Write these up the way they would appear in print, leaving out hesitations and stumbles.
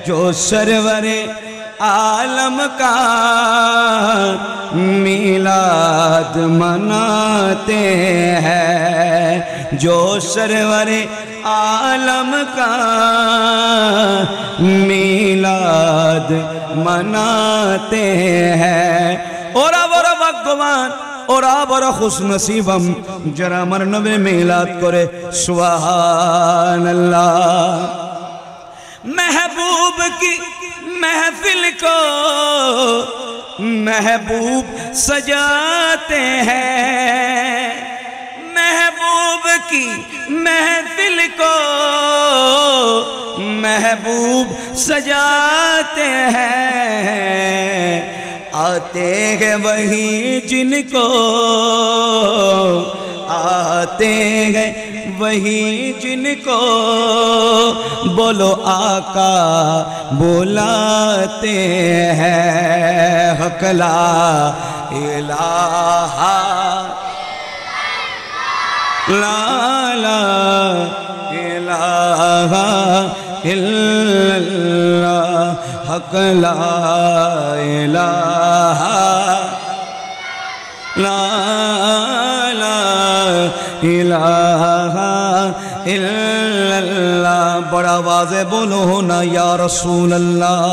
جو سرور عالم کا میلاد مناتے ہیں، جو سرور عالم کا میلاد مناتے ہیں۔ اور وقتوان اور بڑا خوش نصیبم جرا مرنب میلاد کرے سبحان اللہ۔ محبوب کی محفل کو محبوب سجاتے ہیں، محبوب کی محفل کو محبوب سجاتے ہیں، آتے ہیں وہی جن کو آتے ہیں وہی جن کو بولو آقا بلاتے ہیں۔ حق لا الہ لا الہ الا اللہ، حق لا الہ لا الہ الا اللہ۔ بڑا واضح بولو نا یا رسول اللہ،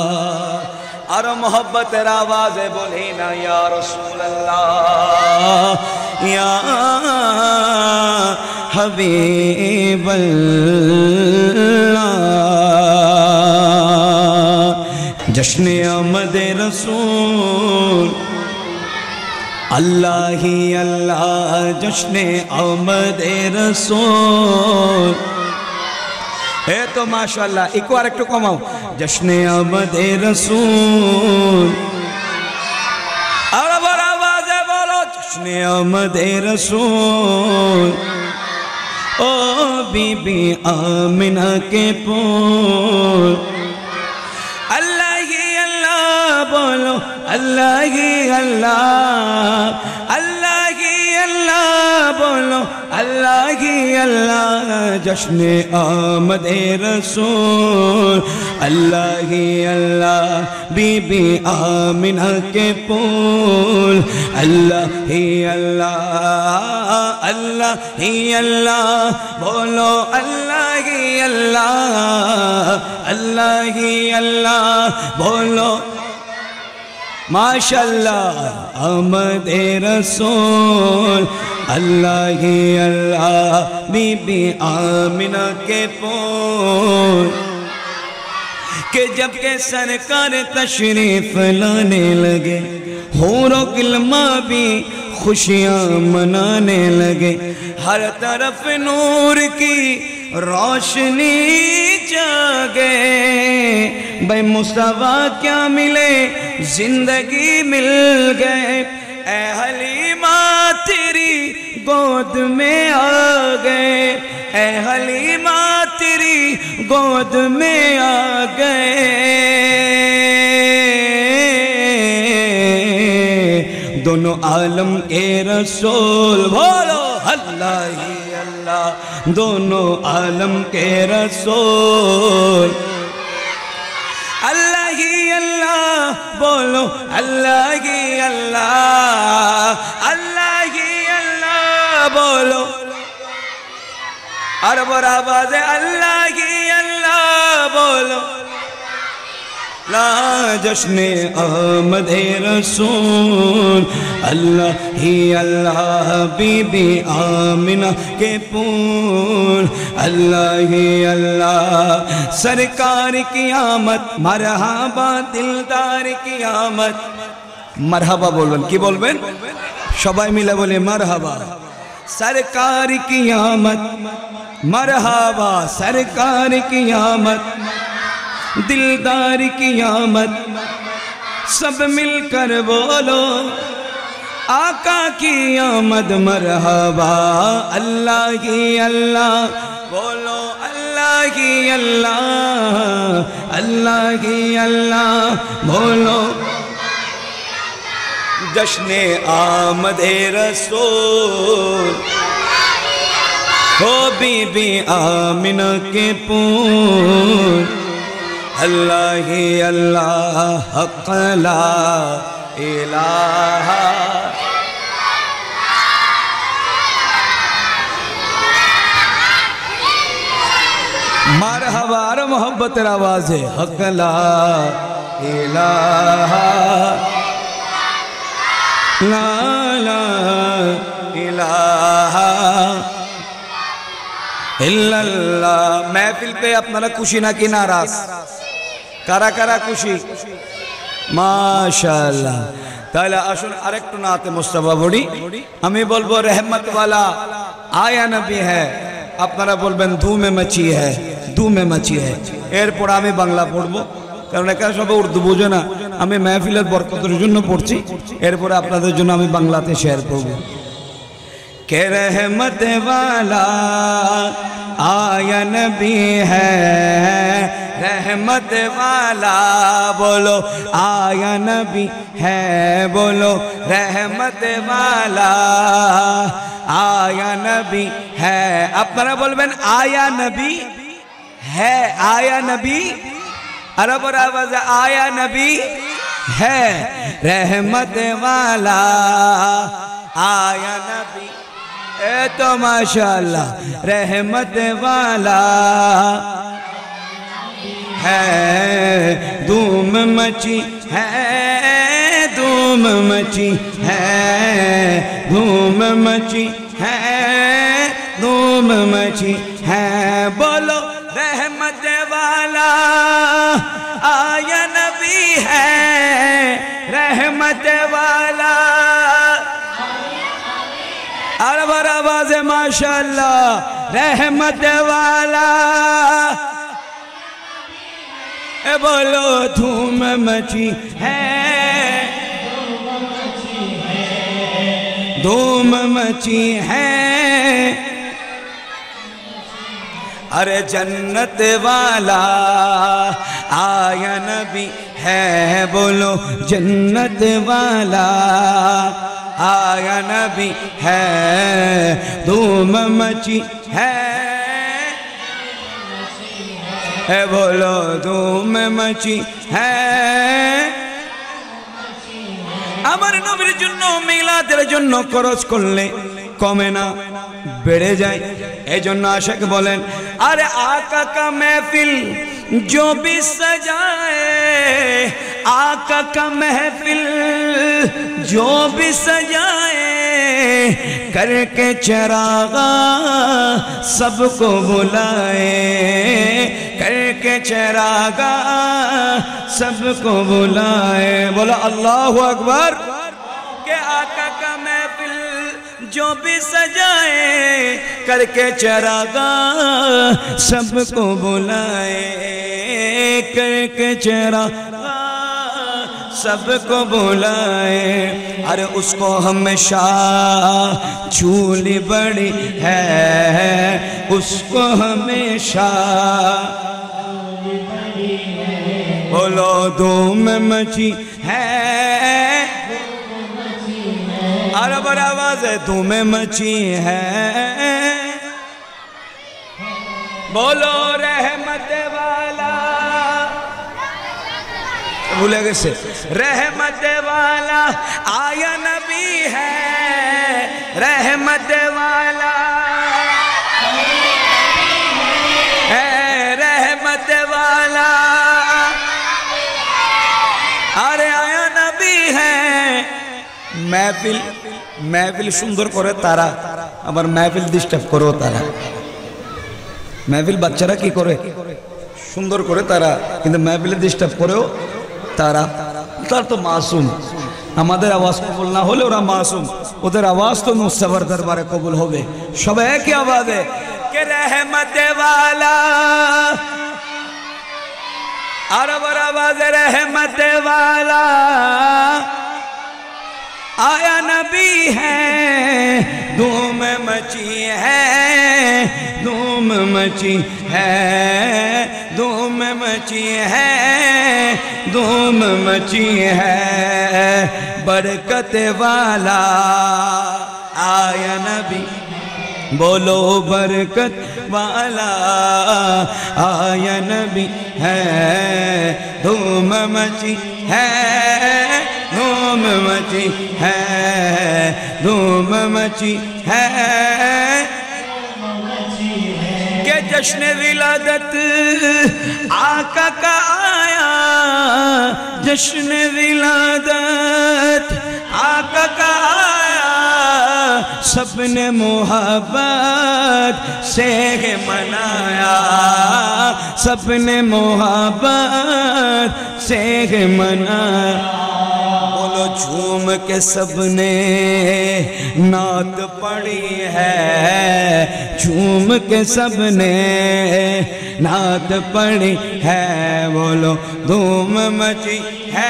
اور محبت تیرا واضح بولے نا یا رسول اللہ، یا حبیب اللہ۔ جشن آمد رسول اللہ ہی اللہ، جشن آمد رسول ہے تو ماشاءاللہ۔ ایک بار ایک ٹکو ماؤں، جشن آمد رسول، اور بڑا آواز بولو جشن آمد رسول۔ او بی بی آمنہ کے پول، اللہ ہی اللہ بولو، اللہ ہی اللہ، اللہ ہی اللہ بولو، اللہ ہی اللہ۔ جشن آمد رسول، اللہ ہی اللہ، بی بی آمنہ کے پول، اللہ ہی اللہ، اللہ ہی اللہ بولو، اللہ ہی اللہ، اللہ ہی اللہ بولو۔ ماشاءاللہ آمد رسول، اللہ ہی اللہ، بی بی آمنہ کے پول، کہ جب کہ سرکار تشریف لانے لگے، حور و غلماں بھی خوشیاں منانے لگے، ہر طرف نور کی روشنی جاگے، بھائی مصطفیٰ کیا ملے زندگی مل گئے، اے حلیمہ تیری گود میں آ گئے، اے حلیمہ تیری گود میں آ گئے۔ دونوں عالم کے رسول بولو، اللہ ہی اللہ، دونوں عالم کے رسول، اللہ ہی اللہ بولو، اللہ ہی اللہ، اللہ ہی اللہ بولو، اور بڑا آواز ہے اللہ ہی اللہ بولو۔ لا جشن آمد رسول، اللہ ہی اللہ، بی بی آمنہ کے پول، اللہ ہی اللہ، سرکار کی آمد، مرحبا دلدار کی آمد۔ مرحبا بولبن کی بولبن সবাই মিলে বলে মারহাবা। সরকার কি আমত, মারহাবা সরকার কি আমত, दिलदार की आमद, सब मिलकर बोलो आका की आमद मरहबा। अल्लाह ही अल्लाह बोलो, अल्लाह ही अल्लाह, अल्लाह ही अल्लाह बोलो। जश्न आमद रसूल हो बीबी आमिना के पूल, अल्लाह ही अल्लाह हक़ ला इलाहा मरहबा और मोहब्बत आवाज़ है हक़ ला इलाहा ला ला इलाहा इल्लल्लाह। महफिल पे अपना खुशी ना की नाराज कारा कारा खुशी माशाअल्लाह। ताहले आसुन आरेकटु नाते मुस्तफा पढ़ी आमी बोलबो रहमत वाला आया नबी है আপনারা বলবেন ধুমে মচি है ধুমে মচি है। এরপর আমি বাংলা পড়ব কারণ এখানে সবাই উর্দু বোঝে না। আমি মাহফিলের বরকতের জন্য পড়ছি এরপর আপনাদের জন্য আমি বাংলাতে শেয়ার করব। کہ رحمت والا آیا نبی ہے رحمت والا بولو آیا نبی ہے بولو رحمت والا آیا نبی ہے আপনারা বলবেন آیا نبی ہے آیا نبی عرب اور آواز آیا نبی ہے رحمت والا آیا نبی اے تو ماشاءاللہ رحمت والا ہے دھوم مچی ہے دھوم مچی ہے دھوم مچی ہے دھوم مچی ہے بولو رحمت والا آیا نبی ہے رحمت والا عرب آواز ماشاءاللہ رحمت والا اے بولو دھوم مچی ہے دھوم مچی ہے ارے جنت والا آیا نبی ہے بولو جنت والا آیا نبی ہے دھوم مچی ہے اے بولو دھوم مچی ہے আমার নবীর জন্য মিলাদের জন্য খরচ করলে কমে না বেড়ে যায়। এজন্য আশিক বলেন আরে আকা কা महफिल जो भी सजाए आका का महफिल जो भी सजाए करके चरागा सबको बुलाए करके चरागा सबको बुलाए। बोला अल्लाहु अकबर के आका का महफिल जो भी सजाए करके चरागा सबको बुलाए करके चरागा सबको बुलाए। अरे उसको हमेशा झूली बड़ी है उसको हमेशा बोलो धूम मची है अरब आवाज है धूम मची है बोलो रहमत वाला भूले गए रहमत वाला आया नबी है रहमत वाला है रहमत वाला अरे आया नबी है। महफिल महफिल सुंदर करे तारा आबार महफिल डिस्टार्ब करो तारा महफिल বাচ্চারা কি করে সুন্দর করে তারা কিন্তু महफिल ডিস্টার্ব করেও তারা তার তো মাসুম আমাদের আওয়াজ কবুল না হলে ওরা মাসুম ওদের আওয়াজ তো মুস্তাফার দরবারে কবুল হবে। সবাই একই আওয়াজে কে রহমত वाला अरब आवाज रहमत वाला आया नबी है धूम मची है धूम मची है धूम मची है धूम मची है बरकत वाला आया नबी بولو برکت والا آیا نبی ہے دھوم مچی ہے دھوم مچی ہے دھوم مچی ہے کہ جشن ولادت آقا کا آیا جشن ولادت آقا کا آیا سب نے محبت سے منایا سب نے محبت سے منایا بولو جھوم کے سب نے نعت پڑھی ہے جھوم کے سب نے نعت پڑھی ہے بولو دھوم مچی ہے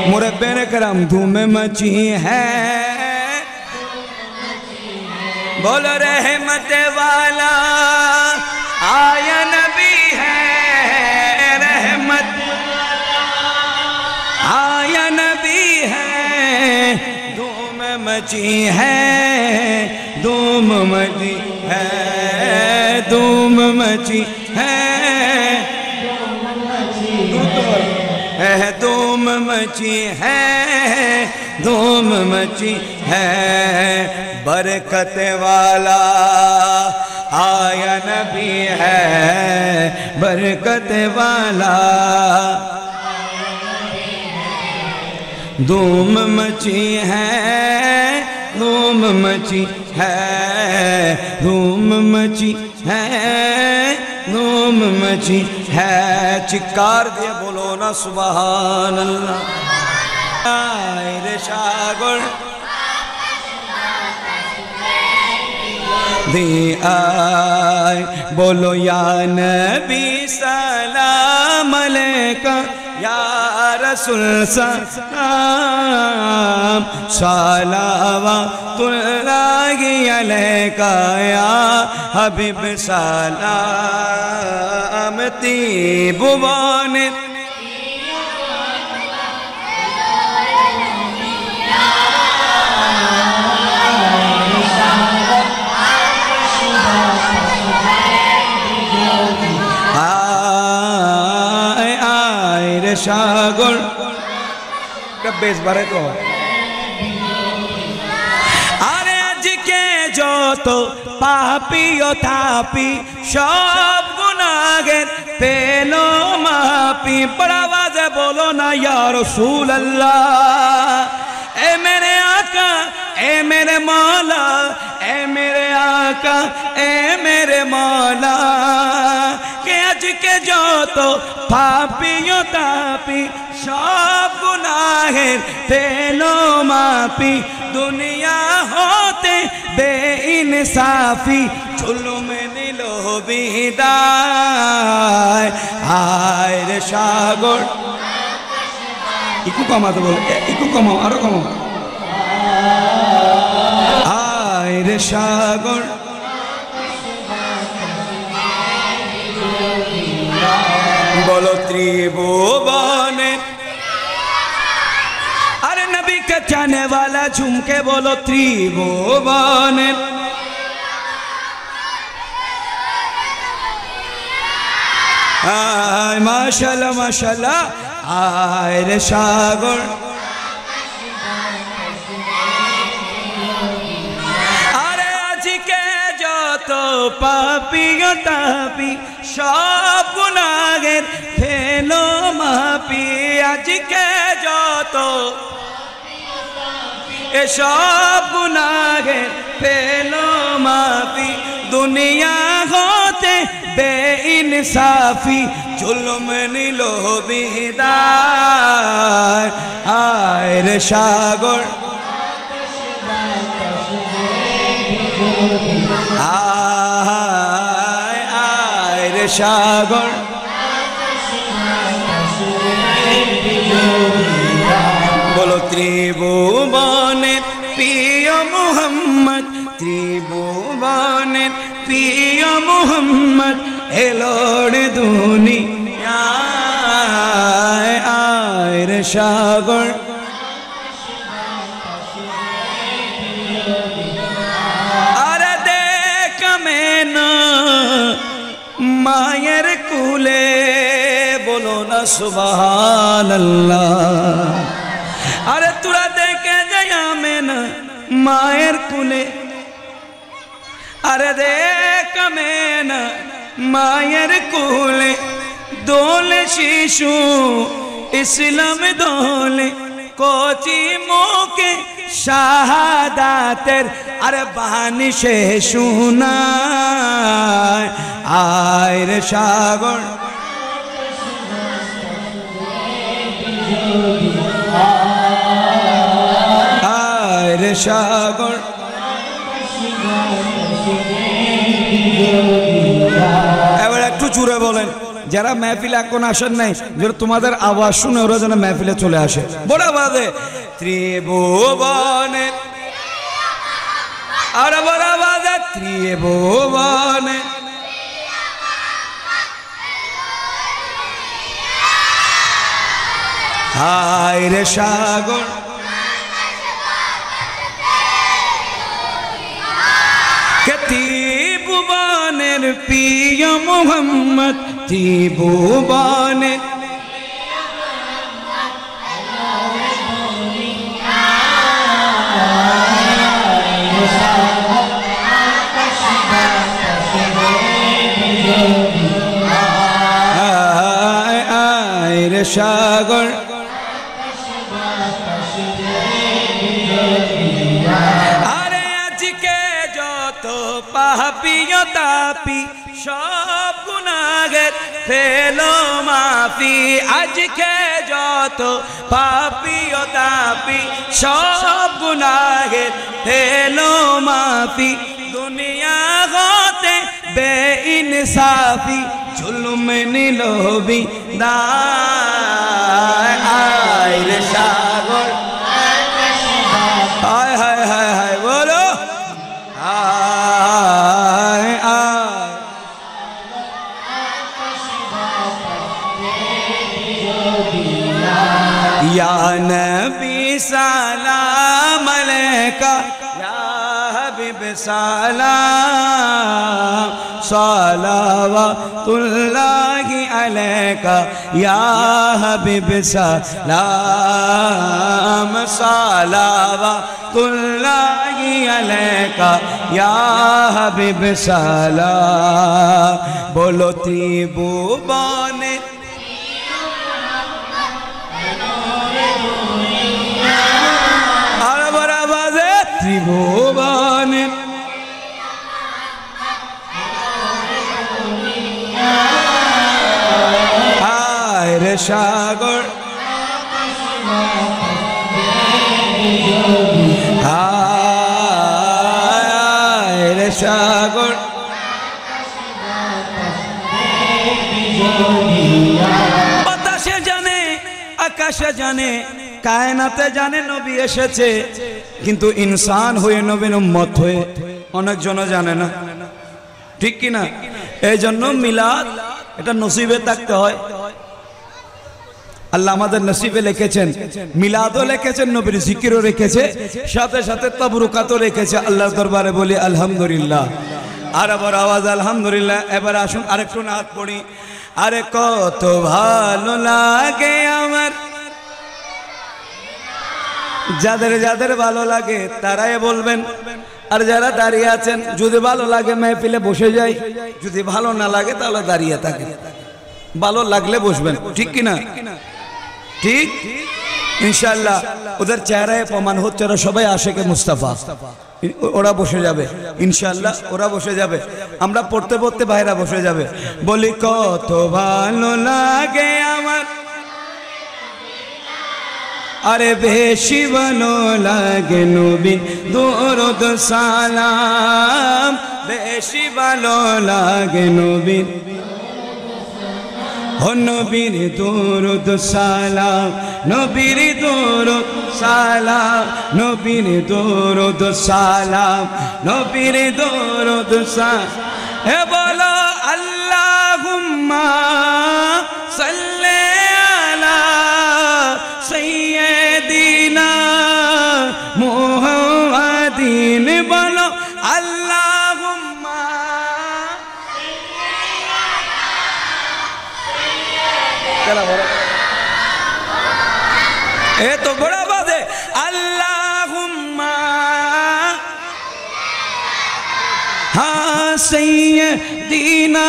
مربین کرام دھوم مچی ہے بولو رحمت والا آیا نبی ہے رحمت آیا نبی ہے دھوم مچی ہے دھوم مچی ہے دھوم مچی ہے دھوم مچی ہے دھوم مچی ہے برکت والا آیا نبی ہے برکت والا دھوم مچی ہے دھوم مچی ہے دھوم مچی ہے دھوم مچی ہے چکار دیا بولو نا سبحان اللہ آئے شاگر دی آئے بولو یا نبی سلام علیکہ یا رسول سلام صلوات اللہ علیکہ یا حبیب سلامتی بوان شاگر کبھی اس بارے کو آرے آج کے جو تو پاپی و تاپی شب گناہگر پیلو ماپی بڑا واضح بولو نا یا رسول اللہ اے میرے آقا اے میرے مولا اے میرے آقا اے میرے مولا کہ آج کے جو تو پاپی و تاپی شب گناہگر پیلو ماپی دنیا ہوتے بے انصافی ظلم دلو بیدائے آئے رے شاگر ایکو کما تو بولے ایکو کما آرو کما آئے رے شاگر بولو تریبوان ارے نبی کے چاہنے والا جھوم کے بولو تریبوان آئے ماشاءاللہ ماشاءاللہ آئے رے شاگر ارے آج کے جو تو پاپی و تاپی شب گناہگر پھیلو ماپی آج کے جو تو شب گناہگر پھیلو ماپی دنیا ہوتے بے انصافی ظلم نلو بیدار آئے رے شاگر آئے رے شاگر بولو تریبوان پیو محمد تریبوان پیو محمد ایلوڑ دنیا آئے رے شاگر সুবহানাল্লাহ। আরে তোরা দেখে যাই আমেনা মায়ের কুলে, আরে দেখ আমেনা মায়ের কুলে দোলে শিশু ইসলাম দোলে, কোচি মুখে শাহাদাতের আরে বাণী সে শোনায়। আয় রে সাগর আয় রে সাগর, এবার একটু জুড়ে বলেন যারা মেহফিলে এখন আসেন নাই, যারা তোমাদের আওয়াজ শুনে ওরা যেন মেহফিলে চলে আসে। বড় বাদে ত্রিভুবনে আর বড় বাদে ত্রিভুবনে হায় রে সাগর, ত্রিভুবনের প্রিয় মোহাম্মদ, ত্রিভুবনের আয় রে সাগর, আরে আজকে যত পাপী তাপি সব গুনাহের ফেলো মাফি, আজকে যত পাপী তাপি সব গুনাহের ফেলো মাফি, দুনিয়া হতে বেইনসাফি জুলুম নিলোবি দায়। আয় রে সাগর, হায় হায় হায় হায় বলো আয় আয়, ইয়া নবী সালাম আলাইকা, ইয়া হাবিব সালাম সালাওয়াতুল্লাহি আলাইকা, ইয়া হাবিব সালাম সালাওয়াতুল্লাহি আলাইকা, ইয়া হাবিব সালাম। বলো ত্রিভুবনে আর বড় বাজে ত্রিভুবনে আয় রে সাগর, আয় রে সাগর, বাতাসে জানে আকাশে জানে কায়নাতে জানে নবী এসেছে, কিন্তু ইনসান হয়ে নবীর উম্মত হয়ে অনেকজনও জানে না, ঠিক কিনা? এই জন্য মিলাদ এটা নসিবে থাকতে হয়। আল্লাহ আমাদের নসিবে লিখেছেন, মিলাদও লিখেছেন, নবীর জিকিরও রেখেছে, সাথে সাথে তাবরুকাতও রেখেছে। আল্লাহর দরবারে বলি আলহামদুলিল্লাহ। আর আবার আওয়াজ আলহামদুলিল্লাহ। এবার আসুন আরেকটু নাত পড়ি। আরে কত ভালো লাগে আমার, যাদের যাদের ভালো লাগে তারাই বলবেন। আর যারা দাঁড়িয়ে আছেন, যদি ভালো লাগে মেহফিলে বসে যাই, যদি ভালো না লাগে তাহলে দাঁড়িয়ে থাকে। ভালো লাগলে বসবেন, ঠিক কিনা? ঠিক ইনশাআল্লাহ। ওদের চেহারায় প্রমাণ হচ্ছে ওরা সবাই আশেকে মুস্তাফা। ওরা বসে যাবে ইনশাআল্লাহ, ওরা বসে যাবে। আমরা পড়তে পড়তে ভাইরা বসে যাবে। বলি কত ভালো লাগে আমার, আরে বেশি ভালো লাগে নবীর দরুদ সালাম, বেশি ভালো লাগে নবীর, ও নবীর দরুদ সালাম, নবীর দরুদ সালাম, নবীর দরুদ সালাম, নবীর দরুদ সালাম। হে বলো আল্লাহুম্মা সাল্লি আলা সাইয়্যিদিনা মুহাম্মাদিন। বলো আল্লাহুম্মা ए तो बड़ा बात है अल्लाहुम्मा हाँ सैयदीना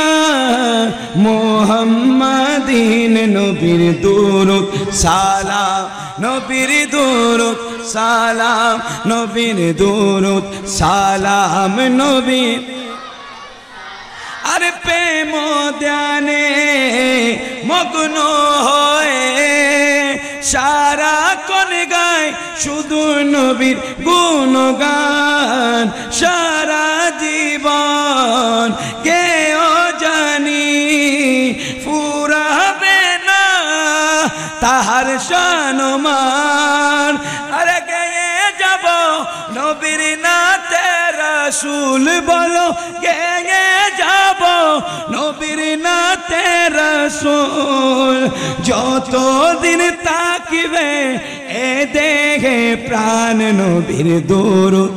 मुहम्मदीन नबीर दुरूद सालाम नबीर दुरूद सालाम नबीर दुरूद सालाम नबीर अरे प्रेम ध्याने मग्न होए सारा कोन गाय शुधु नबीर गुणगान सारा जीवन केओ जानी फुराबे ना ताहार शानमान अरे गए जब नबीर नाते रसूल बोलो गए जब नबीर नाते रसूल যত দিন তাকিবে এ দেহে প্রাণ নবীর দুরূদ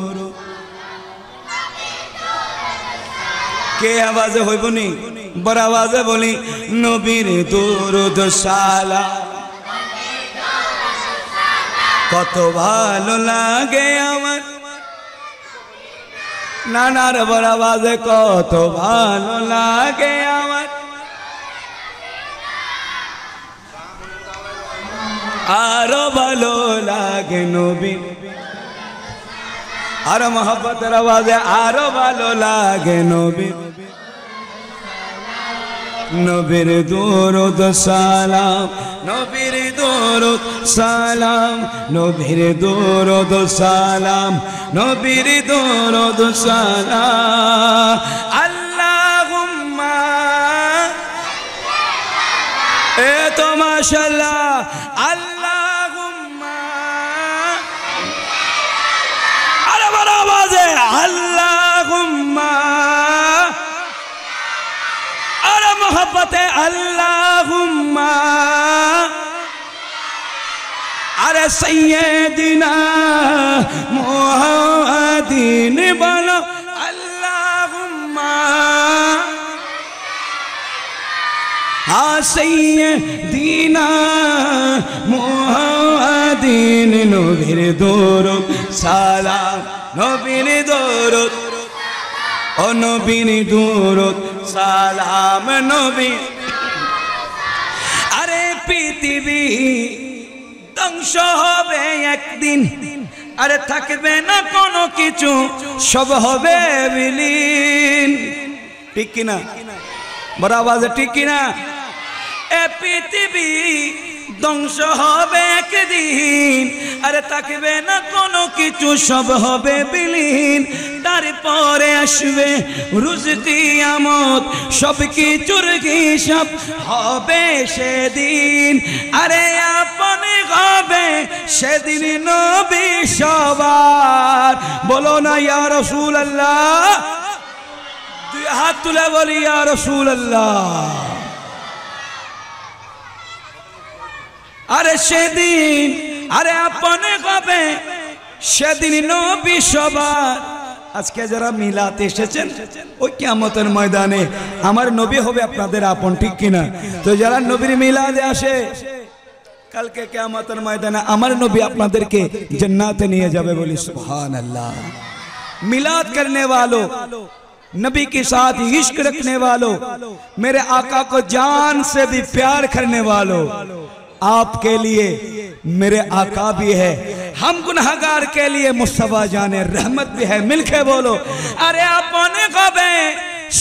কে আওয়াজে হইব নি বড় আওয়াজে বলি নবীর দুরূদ সালাম কত ভালো লাগে আমার নানার বড় আওয়াজে কত ভালো লাগে আমার आरो भालो लागे नबी आरो मोहब्बत आवाज़े आरो भालो लागे नबी नबीर दुरूद सालाम नबीर दुरूद सालाम नबीर दुरूद सालाम नबीर दुरूद सालाम अल्लाहुम्मा ए तो माशाअल्लाह अल्लाहुम्मा अरे बड़ा आवाज़ है अल्लाहुम्मा अरे मोहब्बत है अल्लाहुम्मा अरे सैयदना मुहम्मदीन बोलो अल्लाहुम्मा सैयदना मुहम्मदीन नबीर दुरूद सालाम नबीर दुरूद ओ नबीर दुरूद सालाम नबी अरे पृथिवी ধ্বংস হবে একদিন अरे থাকবে না কোনো কিছু সব হবে বিলীন ঠিক কি না বড় আওয়াজে ঠিক কি না এ পৃথিবী ধ্বংস হবে একদিন আরে থাকবে না কোনো কিছু সব হবে বিলীন তারপরে আসবে রোজ কিয়ামত সব কিছুর হিসাব হবে সেদিন আরে আপন হবে সেদিন নবী সবার বলো না ইয়া রাসূলুল্লাহ দুই হাত তুলে বলি ইয়া রাসূলুল্লাহ अरे सेदिन अरे अपने कबे सेदिन नबी सबार आज के जरा मिलाते एसेছেন ওই কিয়ামতের ময়দানে আমার নবী হবে আপনাদের আপন ঠিক কি না তো যারা নবীর মিলাদে আসে কালকে কিয়ামতের ময়দানে আমার নবী আপনাদেরকে জান্নাতে নিয়ে যাবে বলি সুবহানাল্लाह मिलाद करने वालों नबी के साथ इश्क रखने वालों मेरे आका को जान से भी प्यार करने वालों आपके लिए मेरे आका भी है हम गुनहगार के लिए मुस्तफा जाने रहमत भी है मिलके बोलो अरे अपने कबे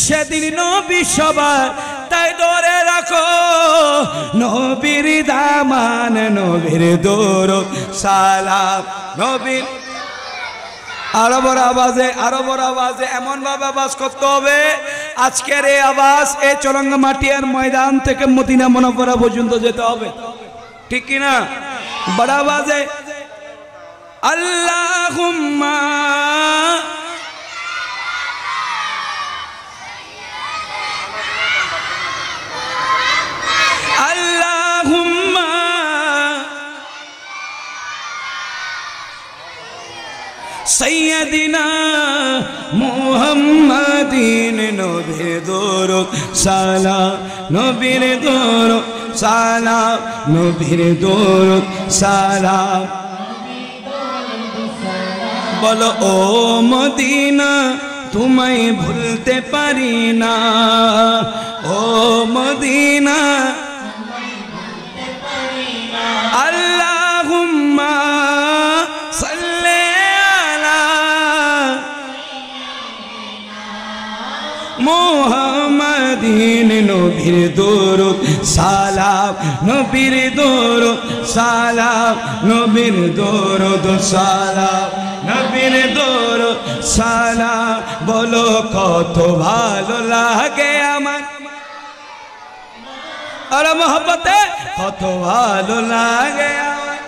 সেদিন নবী সবার তাই ধরে রাখো নবীর দামান নবীর দুরূদ সালাম নবীর আরো বড় আওয়াজে এমন ভাবে আওয়াজ করতে হবে আজকের এই আওয়াজ এই চরঙ্গা মাটিয়ার ময়দান থেকে মদিনা মুনাওয়ারা পর্যন্ত যেতে হবে ठीक है ना बड़ा आवाज है अल्लाहुम्मा अल्लाहुम्मा सैयदना मुहम्मदीन नबीर दुरूद सालाम नबीर दुरूद সালাম নবীর দরুদ সালাম বলো ও মদিনা তোমায় ভুলতে পারি না ও মদিনা আল্লাহুম্মা সাল্লি আলা মুহাম্মাদিন নবীর দরুদ সালাম নবীর দরুদ সালাম নবীর দরুদ সালাম নবীর দরুদ সালাম বলো কত ভালো লাগে আমার আর মোহব্বতে কত ভালো লাগে আমার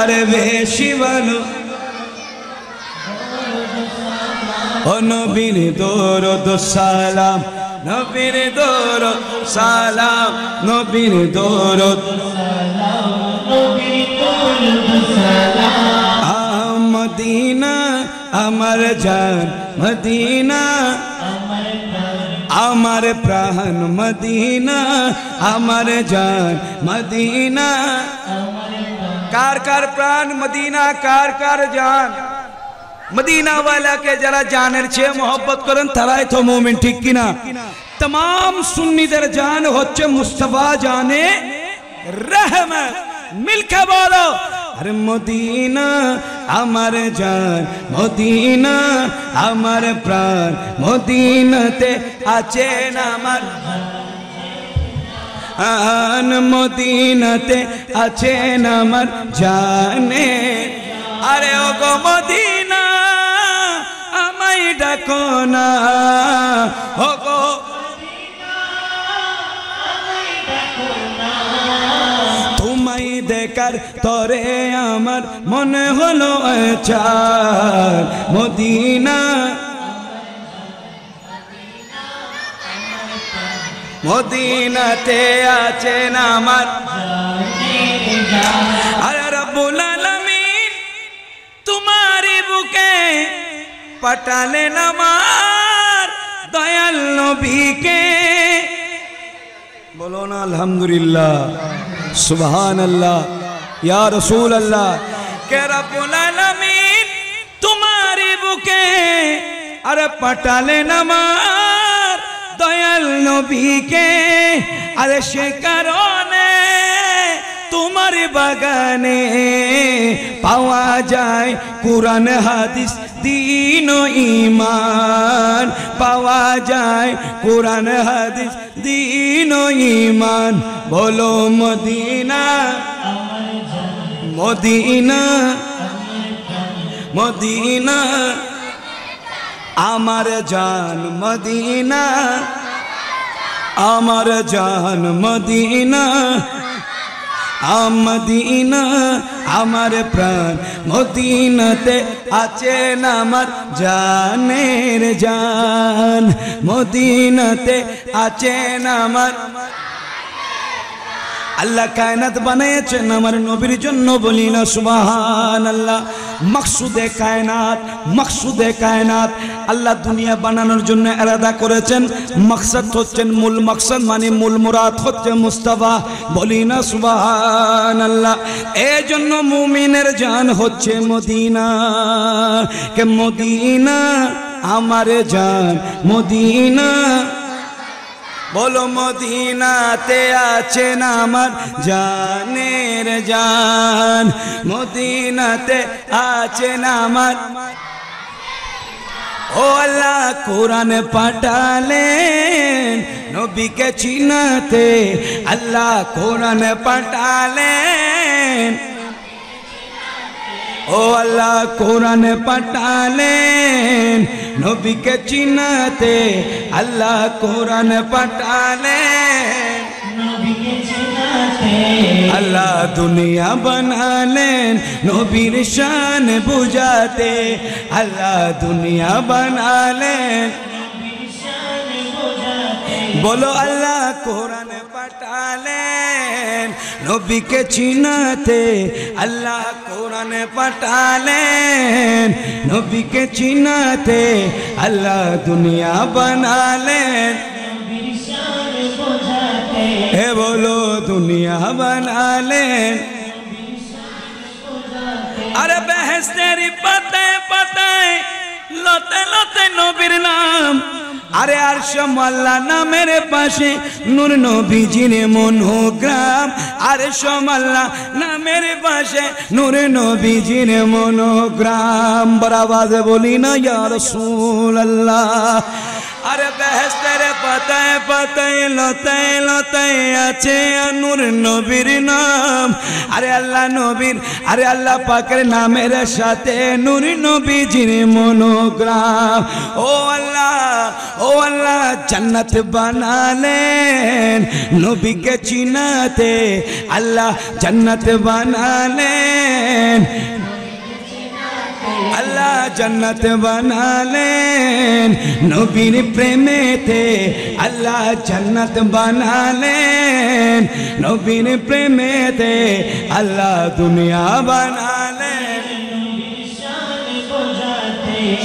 আরে বেশি ভালো ও নবীর দরুদ সালাম নবীর দরুদ সালাম নবীর দরুদ মদিনা আমার জান মদিনা আমার প্রাণ মদিনা আমার জান মদিনা কার কার প্রাণ মদিনা কার কার জান मदीना वाला के जरा जानेर छे मोहब्बत करें ताराई तो मोमिन ठीक की ना तमाम सुन्नी दर जान होच्छे मुस्तफा जाने रहमत मिलके बोलो अरे मदीना अमर जान मदीना अमर प्राण मदीना ते आचे नमर आन मदीना ते आचे नमर जाने अरे ओ गो मदीना আমায় ডাকো না ও গো তোমায় দেখার তরে আমার মনে হলো চার মদিনা মদিনাতে আছেন আমার আরে রব্বুল আলামিন তোমারই বুকে पटालेन আমার দয়াল নবীকে बोलो ना अल्हम्दुलिल्लाह सुबहानल्लाह या रसूल अल्लाह के रब्बुल आलमीन तुम्हारे बुके अरे पटालेन আমার দয়াল নবীকে अरे সে কারণে তোমার বাগানে পাওয়া যায় কুরআন হাদিস दीन ईमान पावा जाए कुरान हदीस दीन ईमान बोलो मदीना मदीना मदीना अमर जान मदीना अमर जान मदीना मदीना আমার প্রাণ মদিনাতে আছেন আমার জানের জান মদিনাতে আছেন আমার আল্লাহ কায়নাত বানিয়েছেন আমার নবীর জন্য বলি না সুবহানাল্লাহ মকসুদে কায়নাত আল্লাহ দুনিয়া বানানোর জন্য ইরাদা করেছেন মকসদ হচ্ছেন মূল মকসদ মানে মূল মুরাদ হচ্ছে মুস্তাফা বলি না সুবহানাল্লাহ এই জন্য মুমিনের জান হচ্ছে মদিনা কে মদিনা আমার জান মদিনা बोलो मदीनाते आছেন আমার জানের জান মদিনাতে আছেন আমার ও আল্লাহ কোরআন পাঠালেন নবীকে চিনাতে আল্লাহ কোরআন পাঠালেন ओ अल्लाह कुरान पठालेन नबी के चिनाते अल्लाह कुरान पठालेन नबी के चिनाते अल्लाह दुनिया बनालेन नबीर शान बुझाते अल्लाह दुनिया बनालेन नबीर शान बुझाते बोलो अल्लाह कुरान पठालेन नबी के चिनाते अल्लाह कुरान पठालेन नबी के चिनाते अल्लाह दुनिया बनालेन नबीर शान बुझाते हे बोलो दुनिया बना लें। अरे बहस तेरी पते पते लोते लोते नबीर नाम। अरे अर्श मल्ला ना मेरे पाशे नूर नबीजिर मनोग्राम। अर्श मल्ला ना मेरे पाशे नूर नबीजिर मनोग्राम। बड़ा आवाज़े बोली ना या रसूल अल्लाह। अरे बहस तेरे पते पते लोते लोते आछे नूर नबीर नाम। अरे अल्लाह नबीर अरे अल्लाह पाकेर नामेर साथे नूर नबीजिर मनोग्राम। ओ अल्लाह जन्नत बना लें नबी के चिनाते। अल्लाह जन्नत बना लें। अल्लाह जन्नत बना लें नबीर प्रेमे थे। अल्लाह जन्नत बना लें नबीर प्रेमे थे। अल्लाह दुनिया बना लें।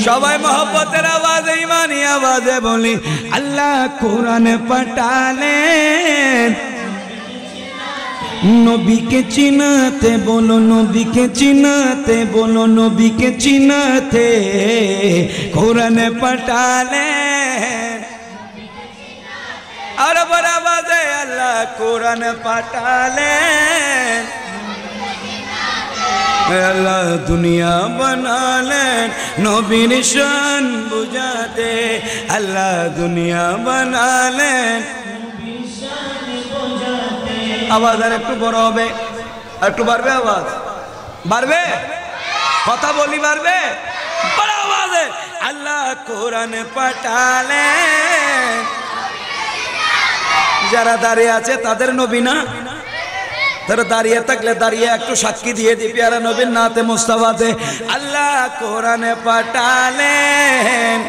सबाई मोहब्बतेर आवाज़े ईमानी आवाज़े बोली अल्लाह कुरान पढ़ा लें। नबी के चिनाते बोलो नबी के चिनाते बोलो नबी के चिनाते कुरान पढ़ा लें। और बड़ा आवाज़े अल्लाह कुरान पढ़ा लें। अल्लाह दुनिया बना लें नबीर शान बुझाते। अल्लाह दुनिया बना लें। आवाज আর একটু বড় হবে একটু বাড়বে আওয়াজ বাড়বে কথা বলি বাড়বে বড় আওয়াজে আল্লাহ কোরআন পাঠালেন। যারা দাঁড়িয়ে আছে তাদের নবী না তারা দাঁড়িয়ে থাকলে দাঁড়িয়ে একটু সাক্ষী দিয়ে দি প্যারা নবীর নাতে মুস্তাফাতে আল্লাহ কোরআন পাঠালেন।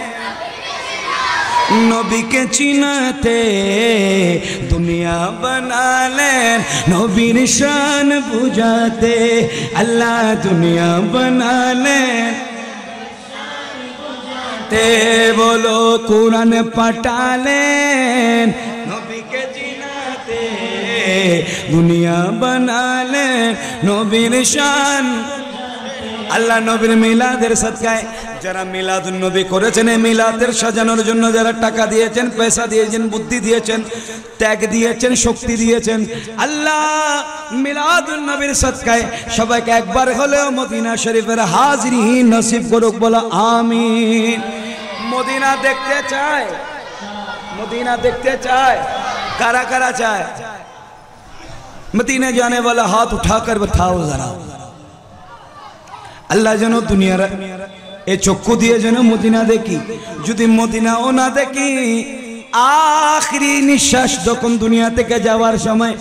नबी के चिनाते दुनिया बना लें नबीर शान बुझाते। अल्लाह दुनिया बना लें ते बोलो कुरान पढ़ा लें नबी के चिनाते दुनिया बना लें नबीर शान। अल्लाह नबीर मिलादेर सदकाए যারা মিলাদুন নবী করেছেন এই মিলাদের সাজানোর জন্য যারা টাকা দিয়েছেন পয়সা দিয়েছেন বুদ্ধি দিয়েছেন ত্যাগ দিয়েছেন শক্তি দিয়েছেন আল্লাহ মিলাদুন নবীর সদকায়ে সবাইকে একবার হলেও মদিনা শরীফের হাজিরি নসিব করুক বলো আমিন। মদিনা দেখতে চায় मदीना देखते चाहे कारा कारा चाहे मदीना जाने वाला हाथ उठाकर बताओ जरा अल्लाह जनो दुनिया ए चक्षु दिए जनो मदीना देखी যদি মদিনাও না দেখি आखिरी निश्वास যখন दुनिया থেকে যাওয়ার সময়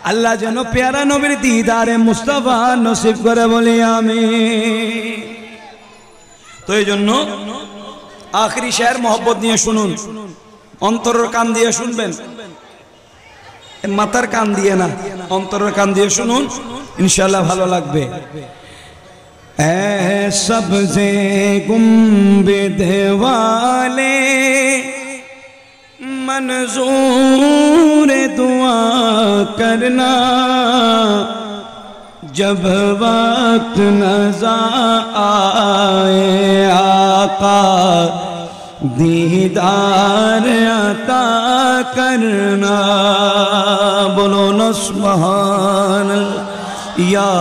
আল্লাহ যেন প্যারা নবীর দিদারে মুস্তাফা নসিব করে বলি আমিন। তো এইজন্য आखिरी शेर मोहब्बत নিয়ে শুনুন অন্তরের কান দিয়ে শুনবেন মাথার কান দিয়ে না অন্তরের কান দিয়ে শুনুন ইনশাআল্লাহ ভালো লাগবে। ऐ सबसे गुंबद वाले मंजूर दुआ करना जब वक्त नज़ा आए आका दीदार अता करना। बोलो न सुभान अल्लाह या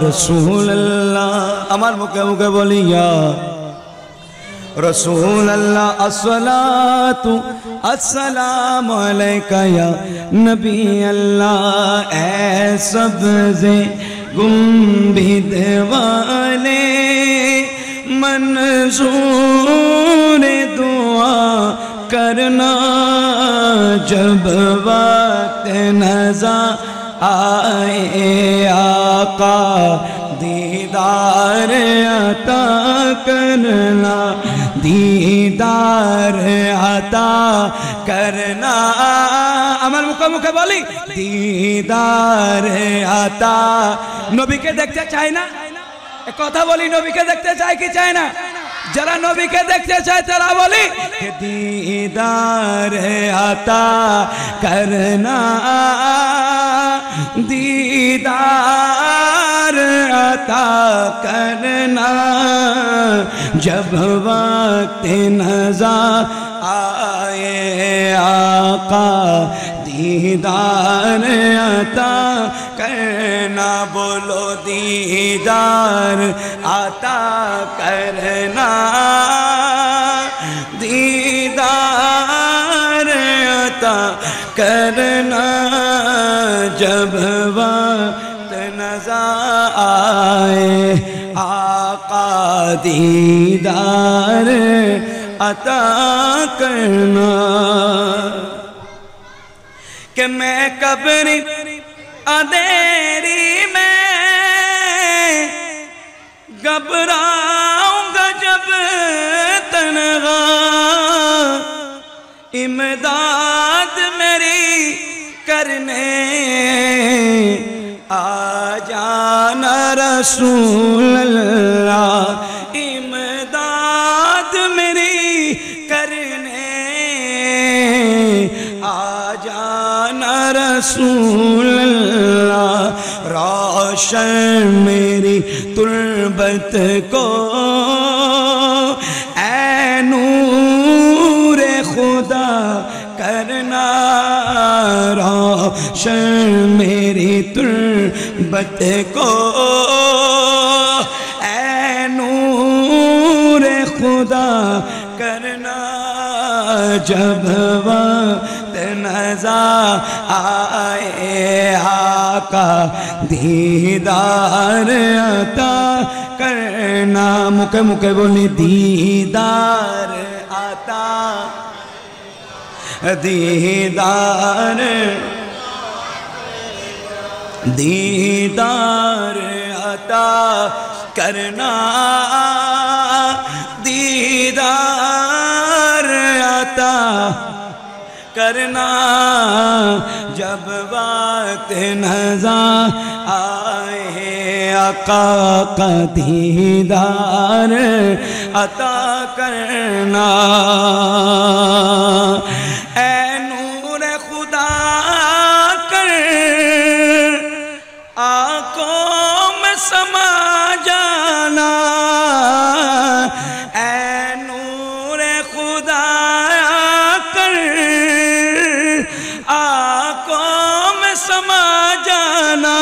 रसूल अल्लाह अमर मुखे मुखे बोली या रसूल अल्लाह अस्सलातु अस्सलाम अलैका या नबी अल्लाह। ऐ सबसे गुंबद वाले मंजूर दुआ करना जब वक्त नज़ा आए आका दीदार अता करना दीदार अता करना। আমার মুখে মুখে বলি दीदार अता। নবীকে দেখতে চাই না কথা বলি নবীকে দেখতে চাই কি চাই না যারা নবীকে দেখতে চায় তারা বলি দিদার আতা করনা دیدار عطا کرنا جب وقت نظر آئے آقا دیدار عطا کرنا بولو دیدار عطا کرنا دیدار عطا کرنا جب وقت نظر آئے آقا دیدار عطا کرنا کہ میں قبر اندھیری میں گھبراؤں گا جب تنہا امداد میری کرنے آ جانا رسول اللہ امداد میری کرنے آ جانا رسول اللہ روشن میری تربت کو اے نور خدا کرنا روشن میری تربت کو اے نور خدا کرنا جب وقت نظر آئے آقا دیدار عطا کرنا مکے مکے بولی دیدار عطا دیدار دیدار عطا کرنا دیدار عطا کرنا جب وقت نظر آئے آقا کا دیدار عطا کرنا اے نور خدا کر آنکھوں میں سما جانا اے نور خدا کر آنکھوں میں سما جانا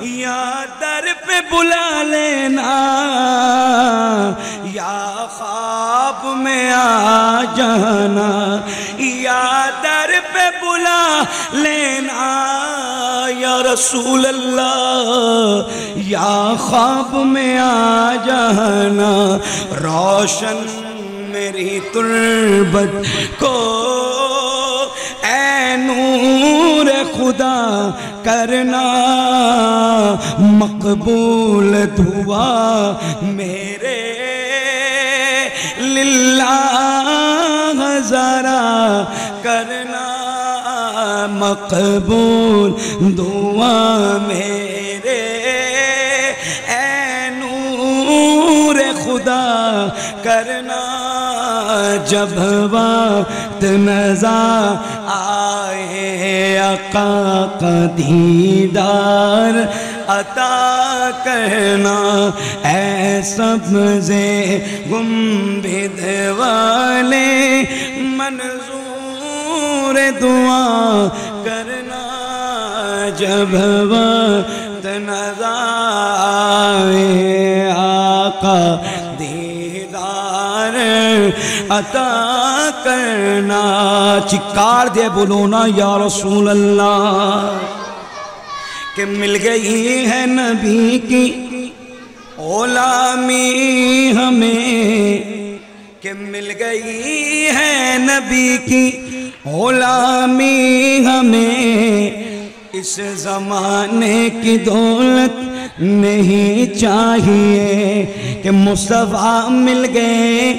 یا در پہ بلا لینا یا خواب میں آ جانا یا در پہ بلا لینا یا رسول اللہ یا خواب میں آ جانا روشن میری تربت کو اے نور خدا کرنا مقبول دعا میرے للہ ذرا کرنا مقبول دعا میرے اے نور خدا کرنا جب وقت نظر آئے آقا کا دیدار عطا کرنا اے سبز گنبد والے منظور دعا کرنا جب وقت نظر آئے آقا دیدار عطا کرنا چکار دے بولو نا یا رسول اللہ کہ مل گئی ہے نبی کی غلامی ہمیں کہ مل گئی ہے نبی کی غلامی ہمیں اس زمانے کی دولت نہیں چاہیے کہ مصطفیٰ مل گئے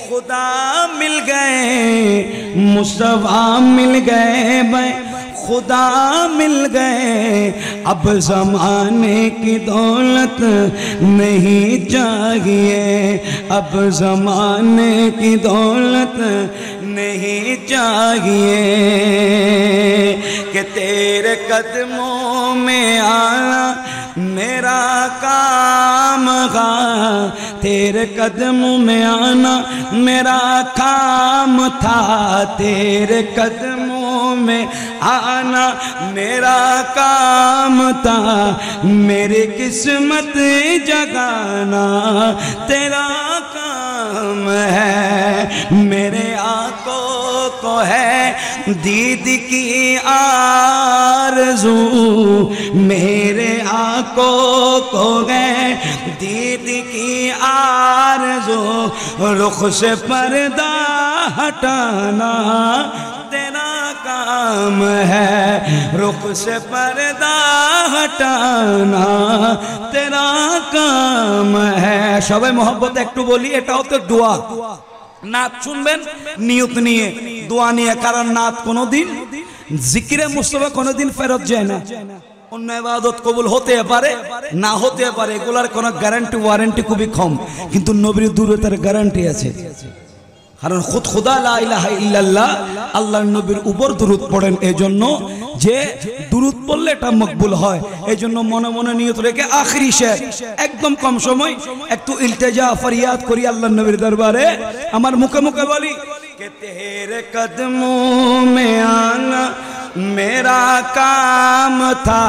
خدا مل گئے مصطفیٰ مل گئے खुदा मिल गए, अब ज़माने की दौलत नहीं चाहिए, अब ज़माने की दौलत नहीं चाहिए, कि तेरे कदमों में आना मेरा काम था, तेरे कदमों में आना मेरा काम था, तेरे कदमों में आना मेरा काम था, मेरी किस्मत जगाना तेरा काम है, मेरे आंखों को है दीद की आरज़ू, मेरे आंखों को है दीद की आरज़ू, रुख से पर्दा हटाना तेरा काम है, रुख से पर्दा हटाना तेरा काम है। সবাই মোহব্বতে একটু বলি, এটাও তো দোয়া। নাত শুনবেন নিয়ত নিয়ে, দোয়া নিয়ে, কারণ নাত কোনোদিন জিকিরে মুস্তফা কোনোদিন ফেরত যায় না। অন্য ইবাদত কবুল হতে পারে না হতে পারে, এগুলার কোনো গ্যারান্টি ওয়ারেন্টি খুবই কম, কিন্তু নবীর দূরতার গ্যারান্টি আছে। কারণ খুদ খুদা লা ইলাহা ইল্লাল্লাহ আল্লাহর নবীর উপর দুরূদ পড়েন, এজন্য যে দুরূদ পড়লে এটা মকবুল হয়। এজন্য মনে মনে নিয়ত রেখে আখেরি শের একদম কম সময় একটু ইলতিজা ফরিয়াদ করি আল্লাহর নবীর দরবারে, আমার মুখে মুখে বলি कि तेरे कदमों में आना मेरा काम था,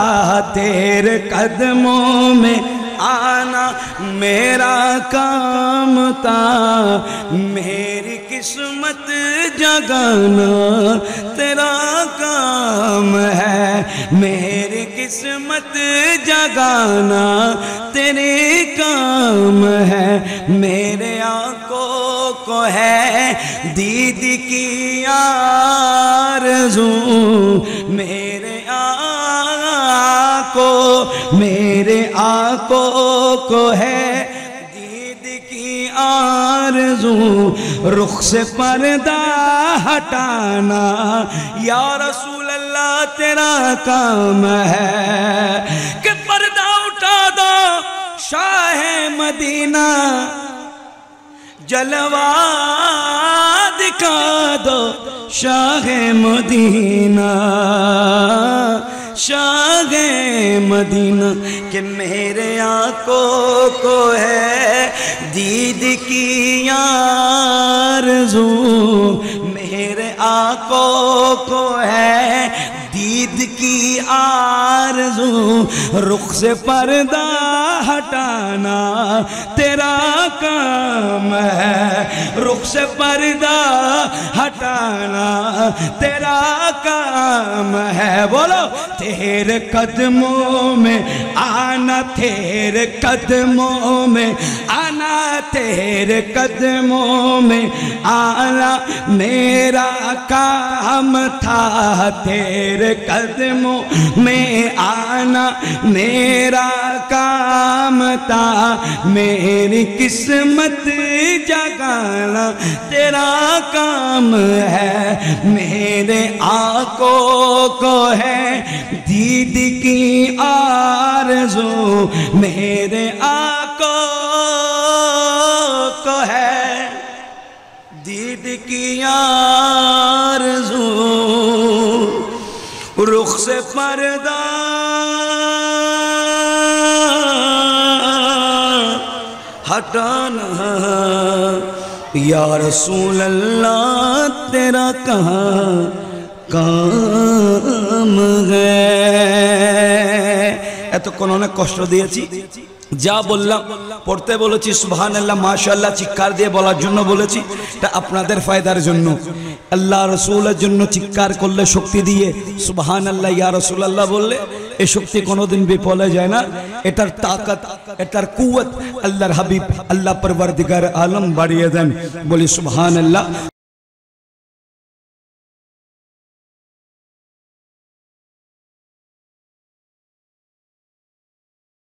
तेरे कदमों में आना मेरा काम था, मेरी किस्मत जगाना तेरा काम है, मेरी किस्मत जगाना तेरे काम है, मेरे आंखों को है दीद की आरज़ू, मेरे आंखों को है दीद की आरज़ू, रुख से पर्दा हटाना या रसूल अल्लाह तेरा काम है, कि पर्दा उठा दो शाह मदीना, जलवा दिखा दो शाह मदीना, शाह मदीना, कि मेरे आंखों को है दीद की आरज़ू, मेरे आंखों को है दीद की आरज़ू, रुख से पर्दा हटाना तेरा काम है, रुख से पर्दा हटाना तेरा काम है। बोलो तेरे कदमों में आना, तेरे कदमों में आना, तेरे कदमों में आना मेरा काम था, तेरे कदमों में आना मेरा काम था, मेरी किस्मत जगाना तेरा काम है, मेरे आंखों को है दीद की आरज़ू, मेरे आंखों को है दीद की आरज़ू, रुख से पर्दा हटाना या रसूल अल्लाह तेरा कहाँ काम है। এতক্ষণ অনেক কষ্ট দিয়েছি, যা বললাম পড়তে বলেছি সুবহানাল্লাহ মাশাআল্লাহ চিৎকার দিয়ে বলার জন্য বলেছি, এটা আপনাদের ফায়দার জন্য। আল্লাহ রসুলের জন্য চিৎকার করলে শক্তি দিয়ে সুবহানাল্লাহ ইয়া রাসূলুল্লাহ বললে এই শক্তি কোনোদিন বিফলে যায় না। এটার তাকত, এটার কুওয়াত আল্লাহর হাবিব আল্লাহ পরওয়ারদিগার আলম বাড়িয়ে দেন। বলি সুবহানাল্লাহ।